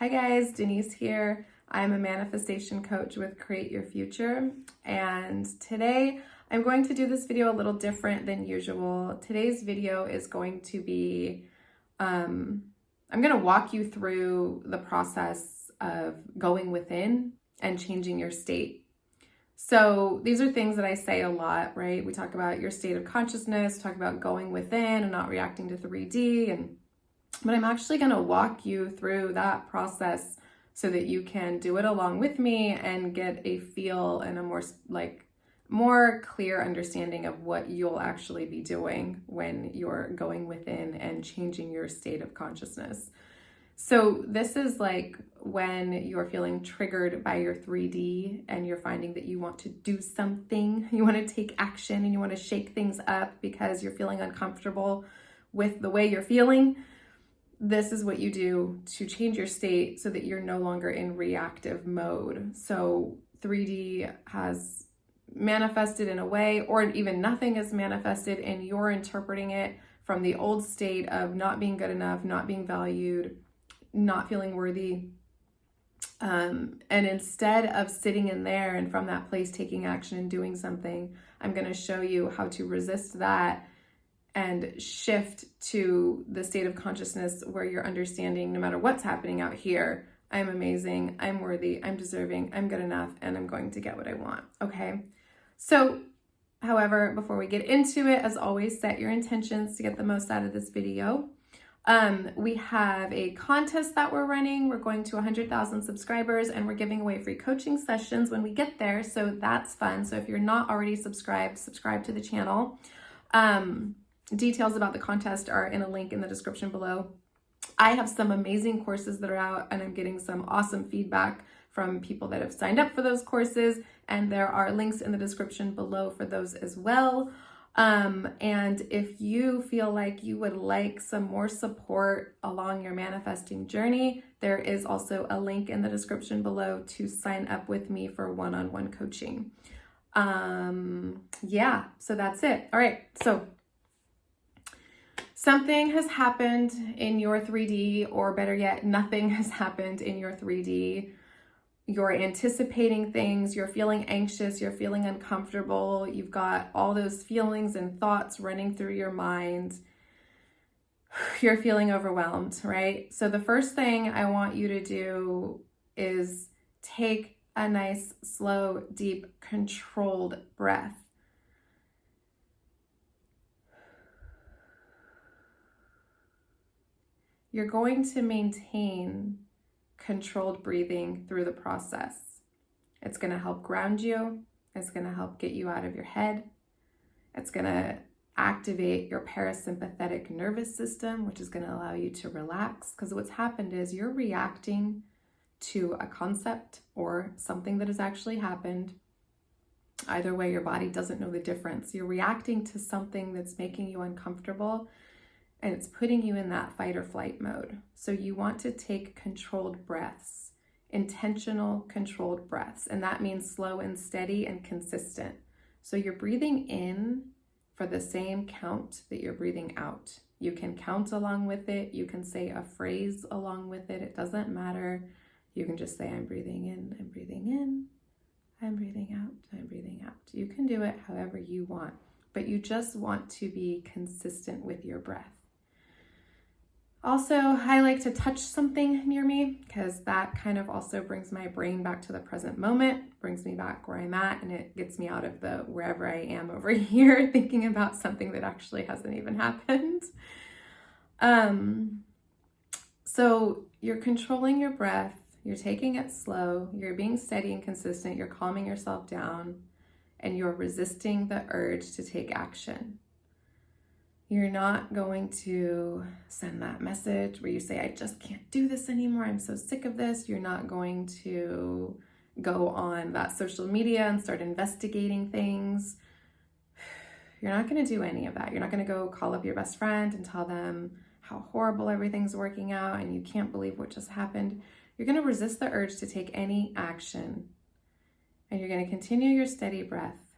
Hi guys, Denise here. I'm a manifestation coach with Create Your Future, and today I'm going to do this video a little different than usual. Today's video is going to be, I'm going to walk you through the process of going within and changing your state. So these are things that I say a lot, right? We talk about your state of consciousness, talk about going within and not reacting to 3D, but I'm actually going to walk you through that process so that you can do it along with me and get a feel and a more clear understanding of what you'll actually be doing when you're going within and changing your state of consciousness. So this is like when you're feeling triggered by your 3D and you're finding that you want to do something, you want to take action and you want to shake things up because you're feeling uncomfortable with the way you're feeling. This is what you do to change your state so that you're no longer in reactive mode. So 3D has manifested in a way, or even nothing is manifested, and you're interpreting it from the old state of not being good enough, not being valued, not feeling worthy. And instead of sitting in there and from that place taking action and doing something, I'm going to show you how to resist that and shift to the state of consciousness where you're understanding no matter what's happening out here, I'm amazing, I'm worthy, I'm deserving, I'm good enough, and I'm going to get what I want, okay? So, however, before we get into it, as always, set your intentions to get the most out of this video. We have a contest that we're running. We're going to 100,000 subscribers and we're giving away free coaching sessions when we get there, so that's fun. So if you're not already subscribed, subscribe to the channel. Details about the contest are in a link in the description below. I have some amazing courses that are out and I'm getting some awesome feedback from people that have signed up for those courses, and there are links in the description below for those as well. And if you feel like you would like some more support along your manifesting journey, there is also a link in the description below to sign up with me for one-on-one coaching. Yeah, so that's it. All right, so something has happened in your 3D, or better yet, nothing has happened in your 3D. You're anticipating things, you're feeling anxious, you're feeling uncomfortable, you've got all those feelings and thoughts running through your mind. You're feeling overwhelmed, right? So the first thing I want you to do is take a nice, slow, deep, controlled breath. You're going to maintain controlled breathing through the process. It's going to help ground you. It's going to help get you out of your head. It's going to activate your parasympathetic nervous system, which is going to allow you to relax, because what's happened is you're reacting to a concept or something that has actually happened. Either way, your body doesn't know the difference. You're reacting to something that's making you uncomfortable, and it's putting you in that fight or flight mode. So you want to take controlled breaths, intentional controlled breaths, and that means slow and steady and consistent. So you're breathing in for the same count that you're breathing out. You can count along with it. You can say a phrase along with it. It doesn't matter. You can just say, I'm breathing in, I'm breathing in, I'm breathing out, I'm breathing out. You can do it however you want, but you just want to be consistent with your breath. Also, I like to touch something near me because that kind of also brings my brain back to the present moment, brings me back where I'm at, and it gets me out of the wherever I am over here thinking about something that actually hasn't even happened. So you're controlling your breath, you're taking it slow, you're being steady and consistent, you're calming yourself down, and you're resisting the urge to take action. You're not going to send that message where you say, I just can't do this anymore, I'm so sick of this. You're not going to go on that social media and start investigating things. You're not going to do any of that. You're not going to go call up your best friend and tell them how horrible everything's working out and you can't believe what just happened. You're going to resist the urge to take any action, and you're going to continue your steady breath.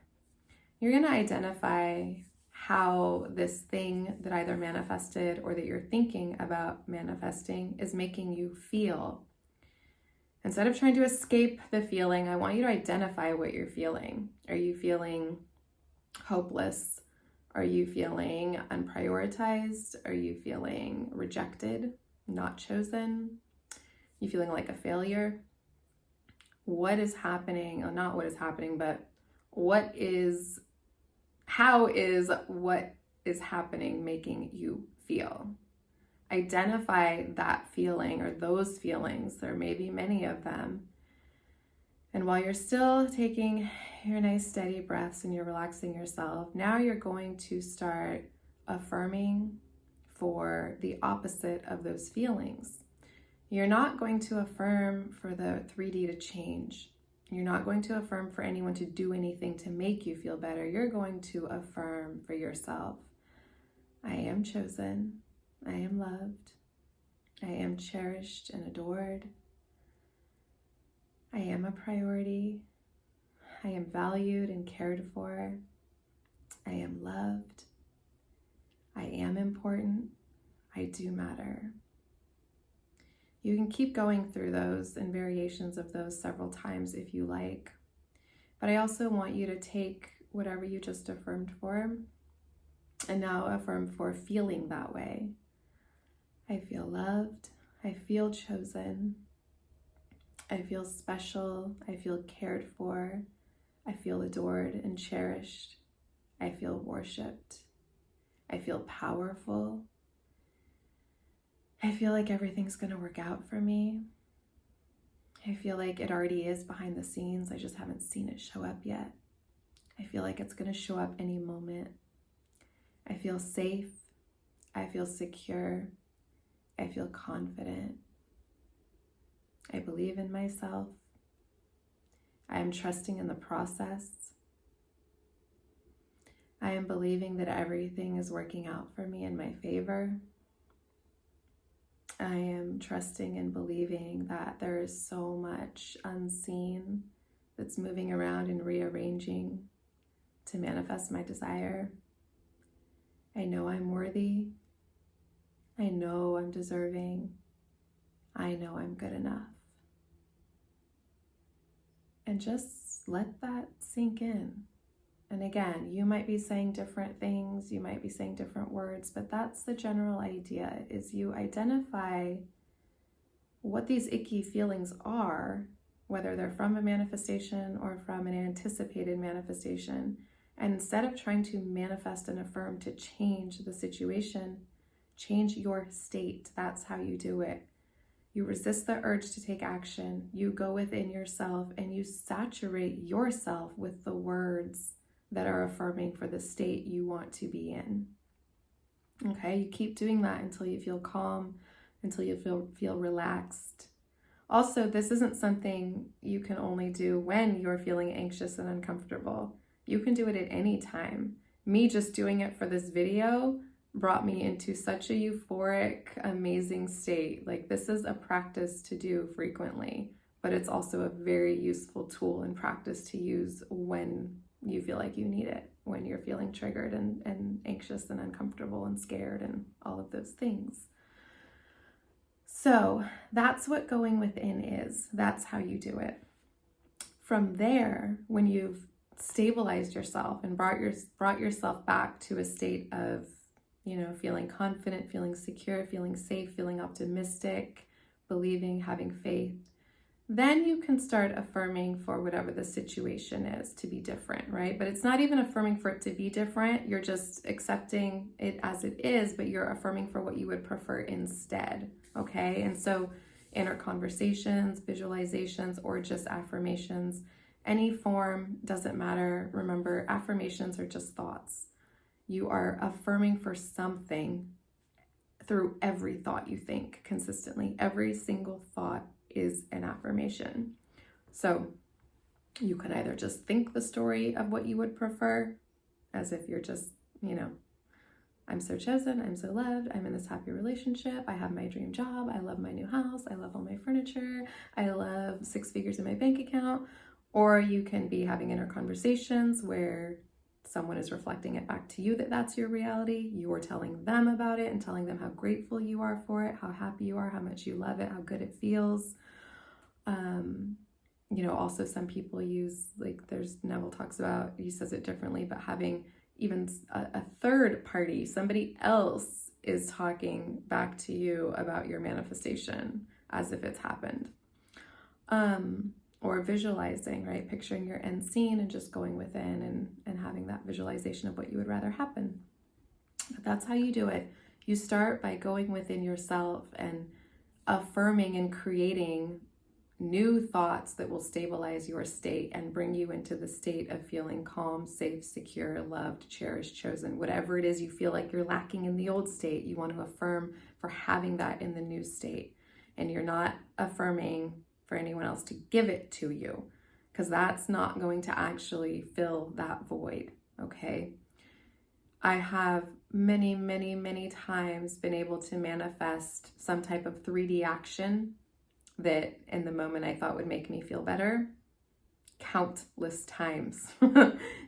You're going to identify how this thing that either manifested or that you're thinking about manifesting is making you feel. Instead of trying to escape the feeling, I want you to identify what you're feeling. Are you feeling hopeless? Are you feeling unprioritized? Are you feeling rejected, not chosen? You feeling like a failure? What is happening? Or not what is happening, but how is what is happening making you feel? Identify that feeling or those feelings. There may be many of them. And while you're still taking your nice steady breaths and you're relaxing yourself, now you're going to start affirming for the opposite of those feelings. You're not going to affirm for the 3D to change. You're not going to affirm for anyone to do anything to make you feel better. You're going to affirm for yourself. I am chosen. I am loved. I am cherished and adored. I am a priority. I am valued and cared for. I am loved. I am important. I do matter. You can keep going through those and variations of those several times if you like. But I also want you to take whatever you just affirmed for and now affirm for feeling that way. I feel loved. I feel chosen. I feel special. I feel cared for. I feel adored and cherished. I feel worshipped. I feel powerful. I feel like everything's going to work out for me. I feel like it already is behind the scenes. I just haven't seen it show up yet. I feel like it's going to show up any moment. I feel safe. I feel secure. I feel confident. I believe in myself. I am trusting in the process. I am believing that everything is working out for me in my favor. I am trusting and believing that there is so much unseen that's moving around and rearranging to manifest my desire. I know I'm worthy. I know I'm deserving. I know I'm good enough. And just let that sink in. And again, you might be saying different things, you might be saying different words, but that's the general idea, is you identify what these icky feelings are, whether they're from a manifestation or from an anticipated manifestation. And instead of trying to manifest and affirm to change the situation, change your state. That's how you do it. You resist the urge to take action. You go within yourself and you saturate yourself with the words that are affirming for the state you want to be in. Okay, you keep doing that until you feel calm, until you feel relaxed. Also, this isn't something you can only do when you're feeling anxious and uncomfortable. You can do it at any time. Me just doing it for this video brought me into such a euphoric, amazing state. Like, this is a practice to do frequently, but it's also a very useful tool and practice to use when you feel like you need it, when you're feeling triggered and anxious and uncomfortable and scared and all of those things. So that's what going within is. That's how you do it. From there, when you've stabilized yourself and brought yourself back to a state of, feeling confident, feeling secure, feeling safe, feeling optimistic, believing, having faith, then you can start affirming for whatever the situation is to be different, right? But it's not even affirming for it to be different. You're just accepting it as it is, but you're affirming for what you would prefer instead, okay? And so inner conversations, visualizations, or just affirmations, any form doesn't matter. Remember, affirmations are just thoughts. You are affirming for something through every thought you think consistently. Every single thought is an affirmation. So you can either just think the story of what you would prefer, as if you're just, I'm so chosen, I'm so loved, I'm in this happy relationship, I have my dream job, I love my new house, I love all my furniture, I love 6 figures in my bank account. Or you can be having inner conversations where someone is reflecting it back to you that that's your reality. You're telling them about it and telling them how grateful you are for it, how happy you are, how much you love it, how good it feels. Also some people use, like there's Neville talks about, he says it differently, but having even a third party, somebody else is talking back to you about your manifestation as if it's happened. Or visualizing, right? Picturing your end scene and just going within and having that visualization of what you would rather happen. But that's how you do it. You start by going within yourself and affirming and creating new thoughts that will stabilize your state and bring you into the state of feeling calm, safe, secure, loved, cherished, chosen. Whatever it is you feel like you're lacking in the old state, you want to affirm for having that in the new state. And you're not affirming for anyone else to give it to you, because that's not going to actually fill that void, okay? I have many, many, many times been able to manifest some type of 3D action that in the moment I thought would make me feel better. Countless times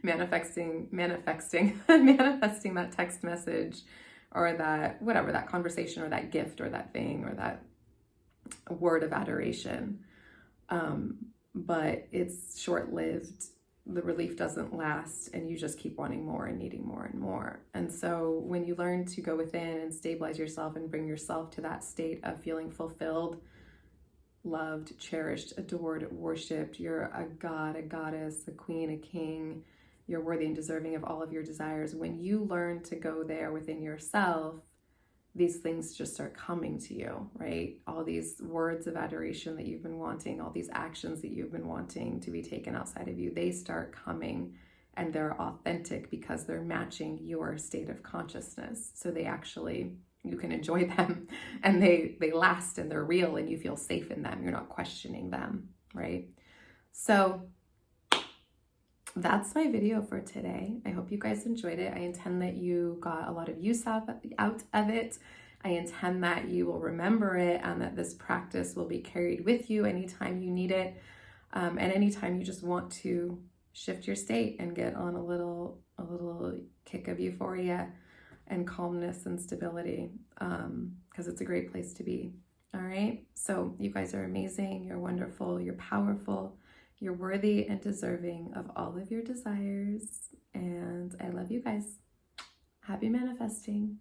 manifesting that text message or that whatever, that conversation or that gift or that thing or that word of adoration. But it's short-lived. The relief doesn't last, and you just keep wanting more and needing more and more. And so when you learn to go within and stabilize yourself and bring yourself to that state of feeling fulfilled, loved, cherished, adored, worshipped, you're a god, a goddess, a queen, a king, you're worthy and deserving of all of your desires. When you learn to go there within yourself, these things just start coming to you, right? All these words of adoration that you've been wanting, all these actions that you've been wanting to be taken outside of you, they start coming, and they're authentic because they're matching your state of consciousness. So they actually, you can enjoy them, and they last, and they're real, and you feel safe in them. You're not questioning them, right? So that's my video for today. I hope you guys enjoyed it. I intend that you got a lot of use out of it. I intend that you will remember it and that this practice will be carried with you anytime you need it, and anytime you just want to shift your state and get on a little kick of euphoria and calmness and stability, because it's a great place to be. All right, so you guys are amazing, you're wonderful, you're powerful, you're worthy and deserving of all of your desires, and I love you guys. Happy manifesting.